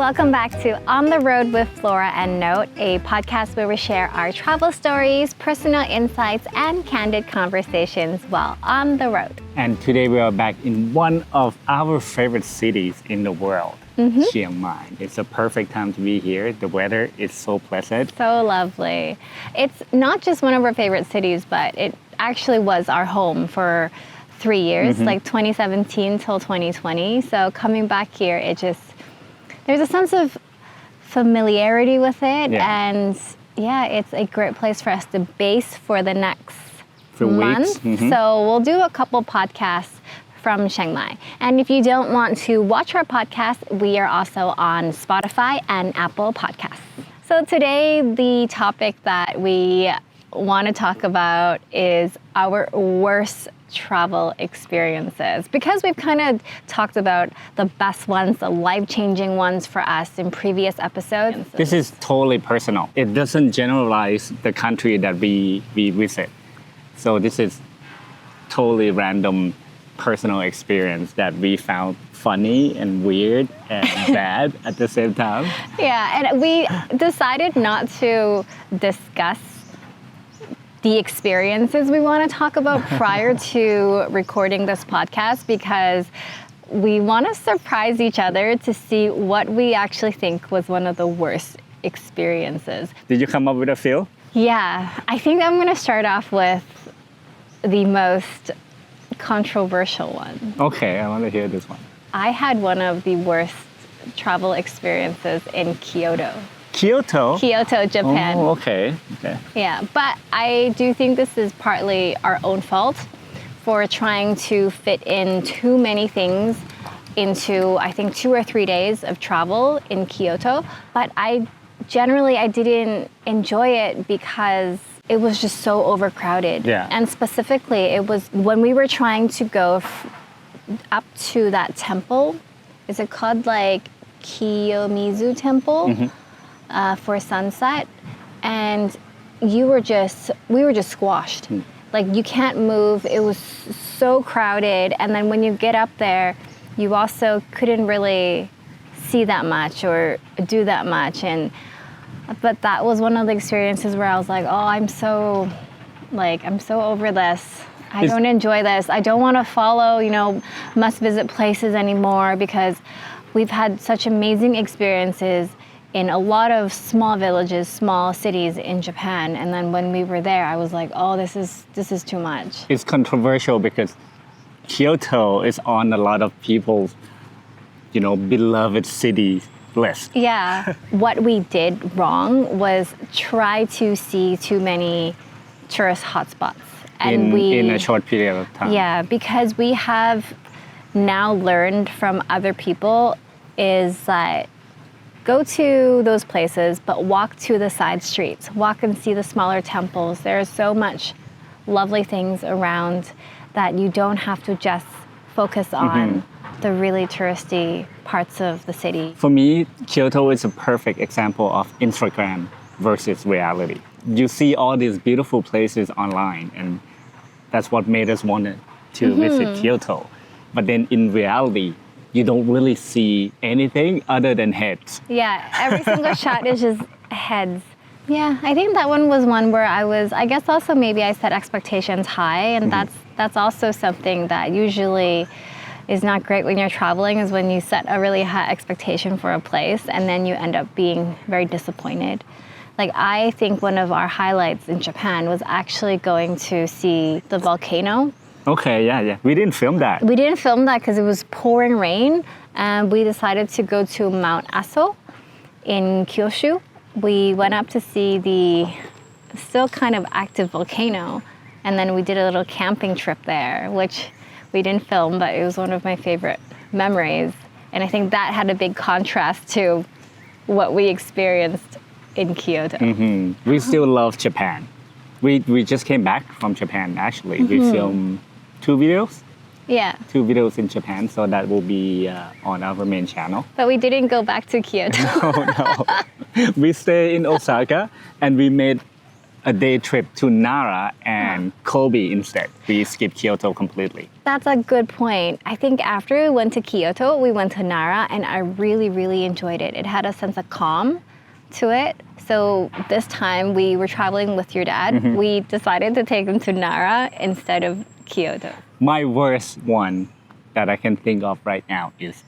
Welcome back to On the Road with Flora and Note, a podcast where we share our travel stories, personal insights, and candid conversations while on the road. And today we are back in one of our favorite cities in the world, Chiang Mai. It's a perfect time to be here. The weather is so pleasant. So lovely. It's not just one of our favorite cities, but it actually was our home for 3 years, like 2017 till 2020. So coming back here, there's a sense of familiarity with it. Yeah. And yeah, it's a great place for us to base for the next For month. weeks. So we'll do a couple podcasts from Chiang Mai. And if you don't want to watch our podcast, we are also on Spotify and Apple Podcasts. So today, the topic that we want to talk about is our worst travel experiences, because we've kind of talked about the best ones, the life-changing ones for us in previous episodes. This is totally personal. It doesn't generalize the country that we visit. So this is totally random personal experience that we found funny and weird and bad at the same time. Yeah, and we decided not to discuss the experiences we want to talk about prior to recording this podcast, because we want to surprise each other to see what we actually think was one of the worst experiences. Did you come up with a few? Yeah, I think I'm going to start off with the most controversial one. Okay, I want to hear this one. I had one of the worst travel experiences in Kyoto, Japan. Oh, okay. Yeah, but I do think this is partly our own fault for trying to fit in too many things into, I think, 2 or 3 days of travel in Kyoto. But I didn't enjoy it because it was just so overcrowded. Yeah. And specifically, it was when we were trying to go up to that temple. Is it called like Kiyomizu Temple? For sunset, and we were just squashed. Like, you can't move. It was so crowded, and then when you get up there, you also couldn't really see that much or do that much. But that was one of the experiences where I was like, oh, I'm so over this. I don't enjoy this. I don't want to follow, must visit places anymore, because we've had such amazing experiences in a lot of small villages, small cities in Japan. And then when we were there, I was like, oh, this is too much. It's controversial because Kyoto is on a lot of people's, beloved city list. Yeah. What we did wrong was try to see too many tourist hotspots. And in a short period of time. Yeah, because we have now learned from other people is that go to those places, but walk to the side streets. Walk and see the smaller temples. There's so much lovely things around that you don't have to just focus on the really touristy parts of the city. For me, Kyoto is a perfect example of Instagram versus reality. You see all these beautiful places online, and that's what made us want to visit Kyoto. But then in reality, you don't really see anything other than heads. Yeah, every single shot is just heads. Yeah, I think that one was one where I guess also maybe I set expectations high, and that's also something that usually is not great when you're traveling, is when you set a really high expectation for a place and then you end up being very disappointed. Like, I think one of our highlights in Japan was actually going to see the volcano. Okay, yeah. We didn't film that. We didn't film that because it was pouring rain, and we decided to go to Mount Aso in Kyushu. We went up to see the still kind of active volcano, and then we did a little camping trip there, which we didn't film, but it was one of my favorite memories. And I think that had a big contrast to what we experienced in Kyoto. We still love Japan. We just came back from Japan, actually. We filmed 2 videos. Yeah. 2 videos in Japan, so that will be on our main channel. But we didn't go back to Kyoto. No. We stay in Osaka, and we made a day trip to Nara and Kobe instead. We skipped Kyoto completely. That's a good point. I think after we went to Kyoto, we went to Nara, and I really, really enjoyed it. It had a sense of calm to it. So this time we were traveling with your dad. We decided to take him to Nara instead of Kyoto. My worst one that I can think of right now is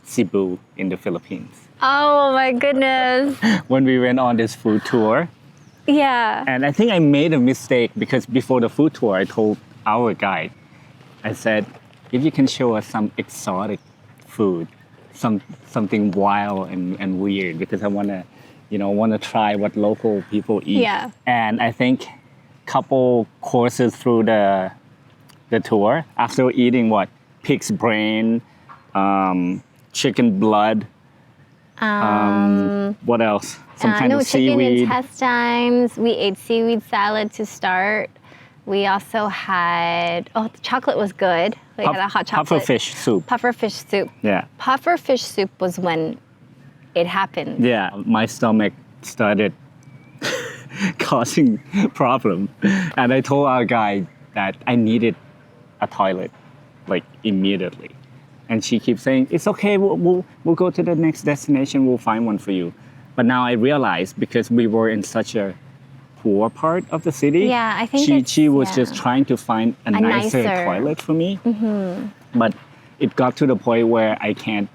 Cebu in the Philippines. Oh my goodness. When we went on this food tour, Yeah. and I think I made a mistake because before the food tour, I told our guide, I said, if you can show us some exotic food, something wild and weird, because I want to try what local people eat. Yeah. And I think couple courses through the tour, after eating pig's brain, chicken blood, what else? Some kind of chicken seaweed. intestines. We ate seaweed salad to start. We also had, the chocolate was good. We had a hot chocolate. Pufferfish soup. Pufferfish soup. Yeah. Pufferfish soup was when it happened. Yeah, my stomach started causing problem. And I told our guy that I needed a toilet, immediately. And she keeps saying, it's okay, we'll go to the next destination, we'll find one for you. But now I realize, because we were in such a poor part of the city, Yeah, I think she was just trying to find a nicer toilet for me. But it got to the point where I can't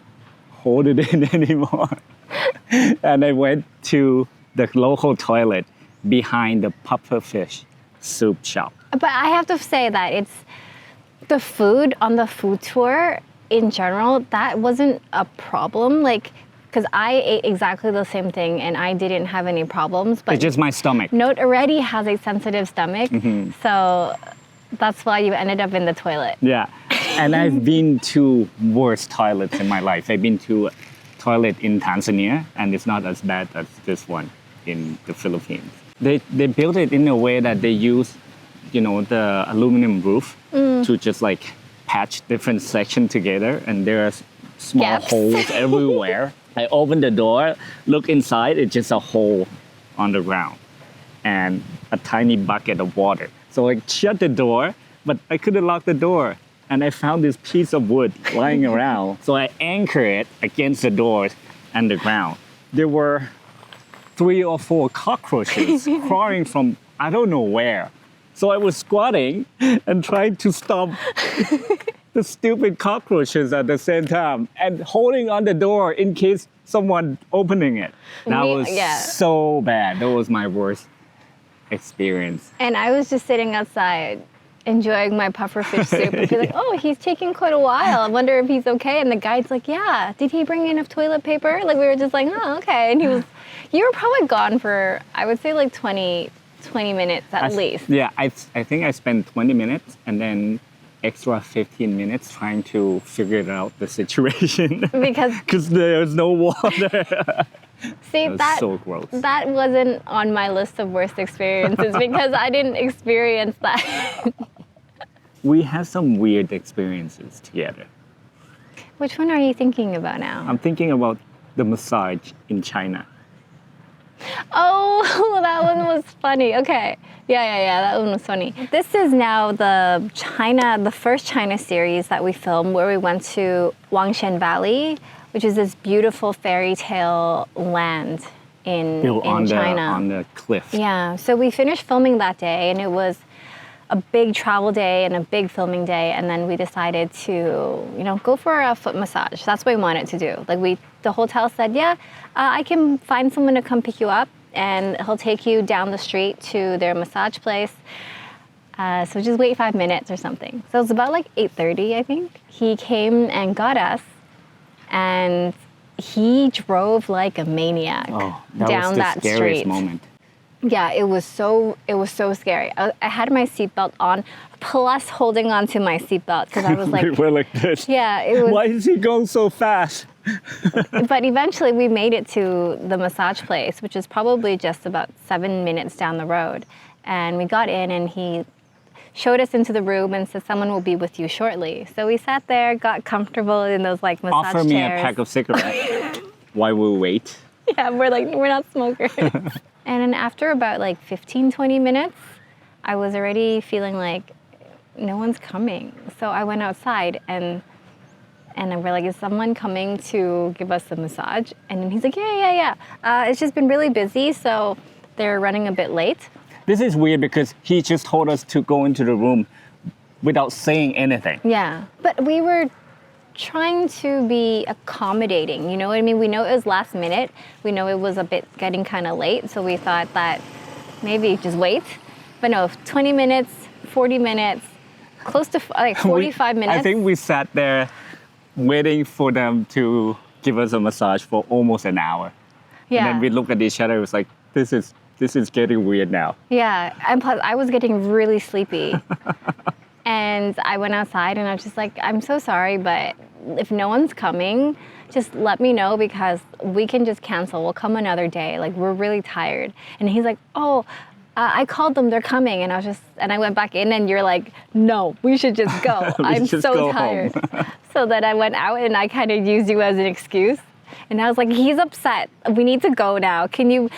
hold it in anymore. And I went to the local toilet behind the pufferfish soup shop. But I have to say that it's the food on the food tour in general, that wasn't a problem. Because I ate exactly the same thing and I didn't have any problems. But It's just my stomach. Note already has a sensitive stomach, so that's why you ended up in the toilet. Yeah, and I've been to worse toilets in my life. I've been to a toilet in Tanzania, and it's not as bad as this one in the Philippines. They built it in a way that they use, the aluminum roof to just patch different sections together, and there are small Gaps. holes everywhere. I open the door, look inside, it's just a hole on the ground and a tiny bucket of water. So I shut the door, but I couldn't lock the door. And I found this piece of wood lying around. So I anchor it against the door and the ground. There were 3 or 4 cockroaches crawling from I don't know where. So I was squatting and trying to stop the stupid cockroaches at the same time and holding on the door in case someone opening it. That was so bad. That was my worst experience. And I was just sitting outside enjoying my pufferfish soup and be like, oh, he's taking quite a while. I wonder if he's okay. And the guide's like, yeah, did he bring enough toilet paper? We were just like, oh, okay. And you were probably gone for, I would say 20 minutes at least. Yeah, I think I spent 20 minutes and then extra 15 minutes trying to figure out the situation. Because there's no water. See, that was so gross. That wasn't on my list of worst experiences because I didn't experience that. We had some weird experiences together. Which one are you thinking about now? I'm thinking about the massage in China. Oh, that one was funny. Okay. Yeah, that one was funny. This is now the first China series that we filmed where we went to Wangshan Valley, which is this beautiful fairy tale land in China. On the cliff. Yeah, so we finished filming that day and it was a big travel day and a big filming day, and then we decided to, go for a foot massage. That's what we wanted to do. The hotel said, I can find someone to come pick you up, and he'll take you down the street to their massage place. So just wait 5 minutes or something. So it was about 8:30, I think. He came and got us, and he drove like a maniac down that was the scariest street. moment. Yeah, it was so scary. I had my seatbelt on, plus holding on to my seatbelt because I was like, we were like this. Yeah, it was. Why is he going so fast? But eventually we made it to the massage place, which is probably just about 7 minutes down the road. And we got in and he showed us into the room and said, someone will be with you shortly. So we sat there, got comfortable in those massage chairs. Offer me a pack of cigarettes while we wait. Yeah, we're not smokers. And then after about like 15, 20 minutes, I was already feeling like no one's coming. So I went outside and we're like, is someone coming to give us a massage? And then he's like, yeah. It's just been really busy, so they're running a bit late. This is weird because he just told us to go into the room without saying anything. Yeah, but we were trying to be accommodating, you know what I mean? We know it was last minute. We know it was a bit getting kind of late, so we thought that maybe just wait. But no, 20 minutes, 40 minutes, close to like 45 minutes. I think we sat there waiting for them to give us a massage for almost an hour. Yeah. And then we looked at each other, it was like, this is getting weird now. Yeah, and plus I was getting really sleepy. And I went outside and I was just like, I'm so sorry, but if no one's coming, just let me know because we can just cancel. We'll come another day. Like, we're really tired. And he's like, I called them, they're coming. And I went back in and you're like, no, we should just go. I'm so tired. So then I went out and I kind of used you as an excuse. And I was like, he's upset. We need to go now. Can you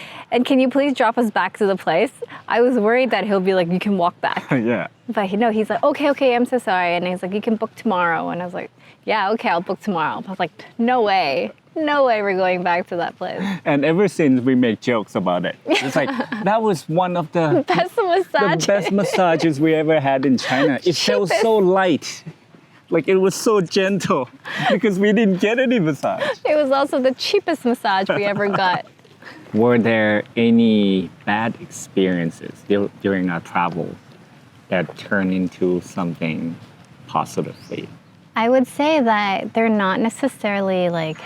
please drop us back to the place? I was worried that he'll be like, you can walk back. Yeah. But he's like, okay, I'm so sorry. And he's like, you can book tomorrow. And I was like, yeah, okay, I'll book tomorrow. But I was like, no way we're going back to that place. And ever since we make jokes about it. It's like, that was one of the best massages we ever had in China. It felt so light. Like it was so gentle because we didn't get any massage. It was also the cheapest massage we ever got. Were there any bad experiences during our travel that turned into something positively? I would say that they're not necessarily like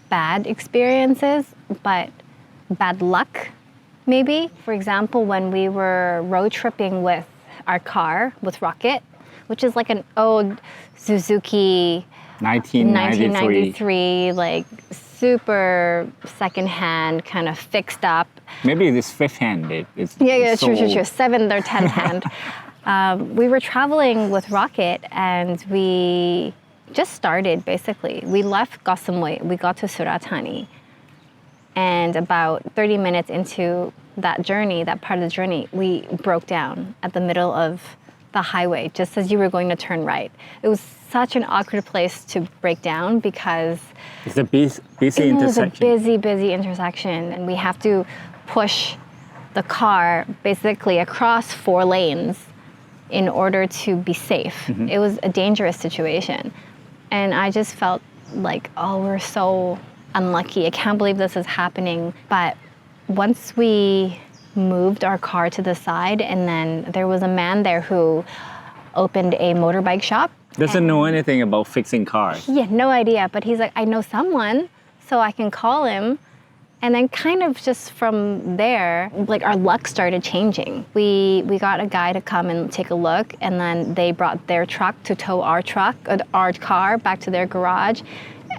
bad experiences, but bad luck, maybe. For example, when we were road tripping with our car, with Rocket, which is like an old Suzuki 1993, like super secondhand, kind of fixed up. Maybe it's fifth hand. True. 7th or 10th hand. We were traveling with Rocket and we just started basically. We left Koh Samui, we got to Surathani. And about 30 minutes into that journey, that part of the journey, we broke down at the middle of the highway, just as you were going to turn right. It was such an awkward place to break down because it's a busy intersection. It was a busy intersection, and we have to push the car basically across 4 lanes in order to be safe. Mm-hmm. It was a dangerous situation. And I just felt like, we're so unlucky. I can't believe this is happening. But once we moved our car to the side, and then there was a man there who opened a motorbike shop. Doesn't know anything about fixing cars. He had no idea, but he's like, I know someone, so I can call him. And then kind of just from there, like our luck started changing. We got a guy to come and take a look, and then they brought their truck to tow our car back to their garage.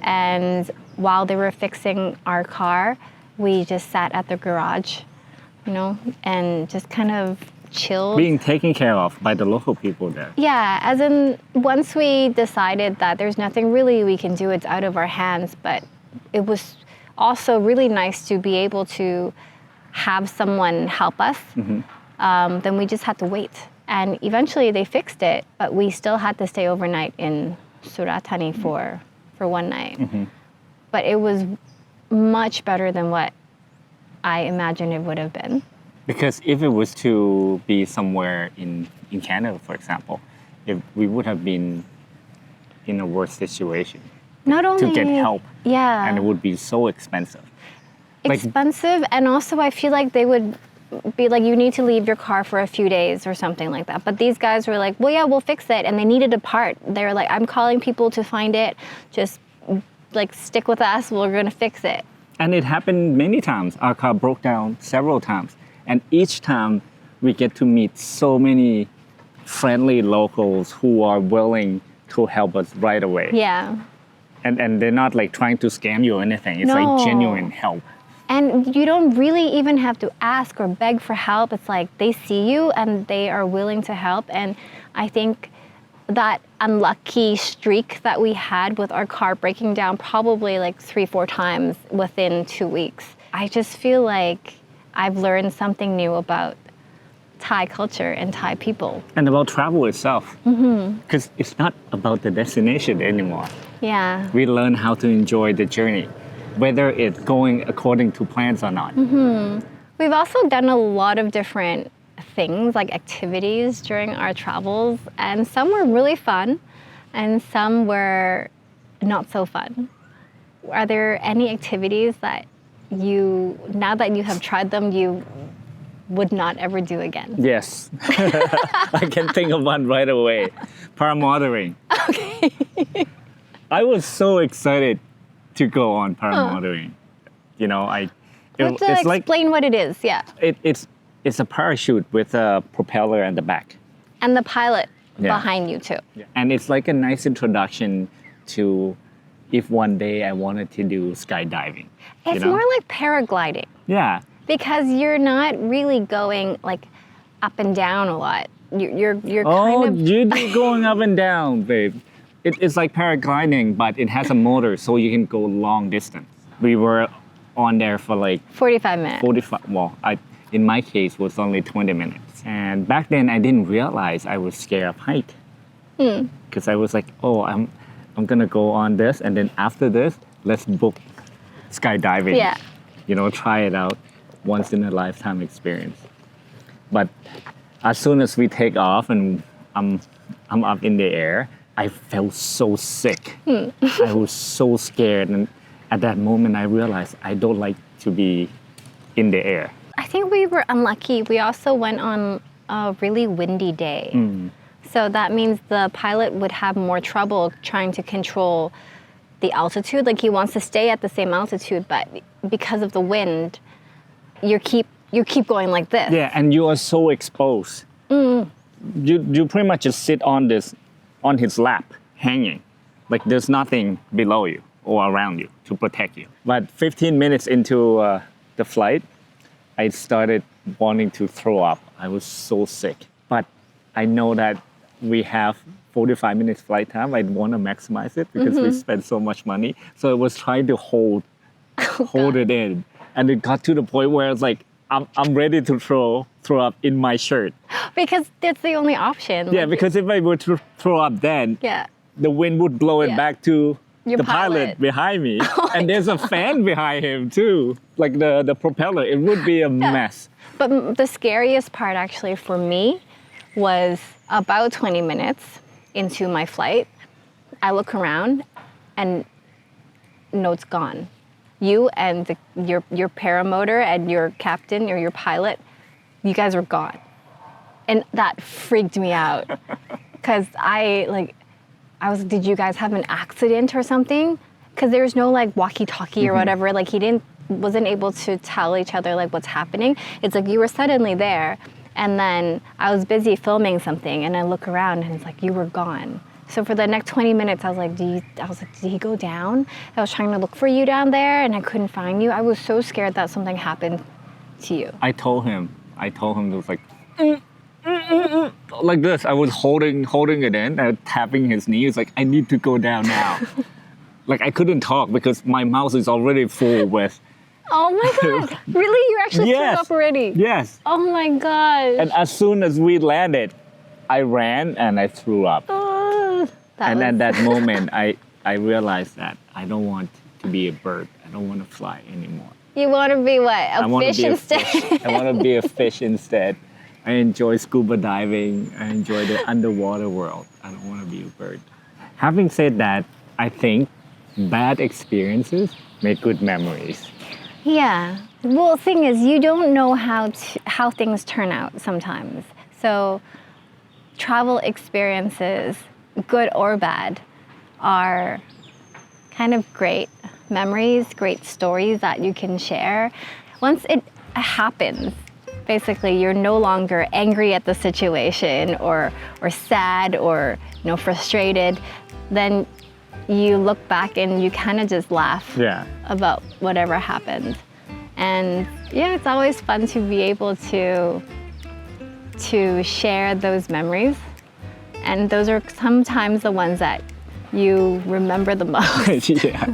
And while they were fixing our car, we just sat at the garage, and just kind of chilled. Being taken care of by the local people there. Yeah, as in once we decided that there's nothing really we can do, it's out of our hands, but it was also really nice to be able to have someone help us. Mm-hmm. Then we just had to wait. And eventually they fixed it, but we still had to stay overnight in Surathani for one night. Mm-hmm. But it was much better than what I imagined it would have been. Because if it was to be somewhere in Canada, for example, we would have been in a worse situation. Not only to get help. Yeah. And it would be so expensive. Expensive, and also I feel like they would be like, you need to leave your car for a few days or something like that. But these guys were like, well, yeah, we'll fix it. And they needed a part. They were like, I'm calling people to find it. Just like stick with us. We're going to fix it. And it happened many times. Our car broke down several times. And each time we get to meet so many friendly locals who are willing to help us right away. Yeah. And they're not like trying to scam you or anything. It's like genuine help. And you don't really even have to ask or beg for help. It's like they see you and they are willing to help. And I think that unlucky streak that we had with our car breaking down probably like 3-4 times within 2 weeks. I just feel like I've learned something new about Thai culture and Thai people. And about travel itself. Because it's not about the destination anymore. Yeah. We learn how to enjoy the journey, whether it's going according to plans or not. We've also done a lot of different things, like activities during our travels, and some were really fun and some were not so fun. Are there any activities that you, now that you have tried them, you would not ever do again? Yes. I can think of one right away. Paramotoring. Okay. I was so excited to go on paramotoring. You know, Let's explain what it is, yeah. It's a parachute with a propeller at the back. And the pilot Yeah. behind you too. And it's like a nice introduction to if one day I wanted to do skydiving. It's you know? more like paragliding Yeah. because you're not really going like up and down a lot. You're Oh, kind of you do going up and down, babe. It's like paragliding, but it has a motor so you can go long distance. We were on there for like 45 minutes. 45, well, in my case, was only 20 minutes. And back then, I didn't realize I was scared of height. Because I was like, oh, I'm gonna go on this, and then after this, let's book skydiving. Yeah. You know, try it out, once in a lifetime experience. But as soon as we take off and I'm up in the air, I felt so sick. I was so scared, and at that moment, I realized I don't like to be in the air. I think we were unlucky. We also went on a really windy day. So that means the pilot would have more trouble trying to control the altitude. Like he wants to stay at the same altitude, but because of the wind, you keep going like this. Yeah, and you are so exposed. You pretty much just sit on his lap, hanging. Like there's nothing below you or around you to protect you. But 15 minutes into the flight, I started wanting to throw up. I was so sick. But I know that we have 45 minutes flight time. I want to maximize it because we spent so much money. So I was trying to hold it in. And it got to the point where it's like, I'm ready to throw up in my shirt. Because that's the only option. Yeah, because if I were to throw up then, Yeah. the wind would blow it Yeah. back to Your the pilot pilot. behind me. And there's a fan behind him too, like the propeller. It would be a mess. But the scariest part actually for me was about 20 minutes into my flight. I look around and no, it's gone. You and your paramotor and your captain or your pilot, you guys were gone. And that freaked me out. Because I was, did you guys have an accident or something? Because there's no like walkie-talkie or whatever. Like wasn't able to tell each other like what's happening. It's like you were suddenly there, and then I was busy filming something, and I look around and it's like you were gone. So for the next 20 minutes, I was like, did he go down? I was trying to look for you down there, and I couldn't find you. I was so scared that something happened to you. I told him it was like, like this. I was holding it in and tapping his knee. It's like, I need to go down now. Like I couldn't talk because my mouth is already full with. Oh my God, really? You actually threw up already? Yes. Oh my gosh. And as soon as we landed, I ran and I threw up. And at that moment, I realized that I don't want to be a bird. I don't want to fly anymore. You want to be what? A fish instead? I want to be a fish instead. I enjoy scuba diving. I enjoy the underwater world. I don't want to be a bird. Having said that, I think bad experiences make good memories. Yeah. Well, the thing is, you don't know how things turn out sometimes. So travel experiences, good or bad, are kind of great memories, great stories that you can share. Once it happens, basically you're no longer angry at the situation or sad or frustrated. Then you look back and you kind of just laugh about whatever happened. And yeah, it's always fun to be able to share those memories. And those are sometimes the ones that you remember the most. Yeah.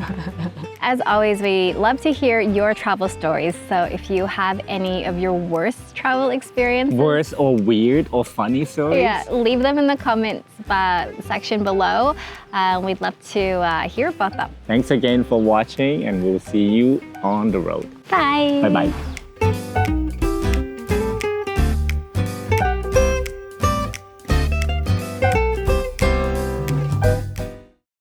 As always, we love to hear your travel stories. So if you have any of your worst travel experiences, Worst or weird or funny stories? yeah, leave them in the comments section below. We'd love to hear about them. Thanks again for watching, and we'll see you on the road. Bye. Bye-bye.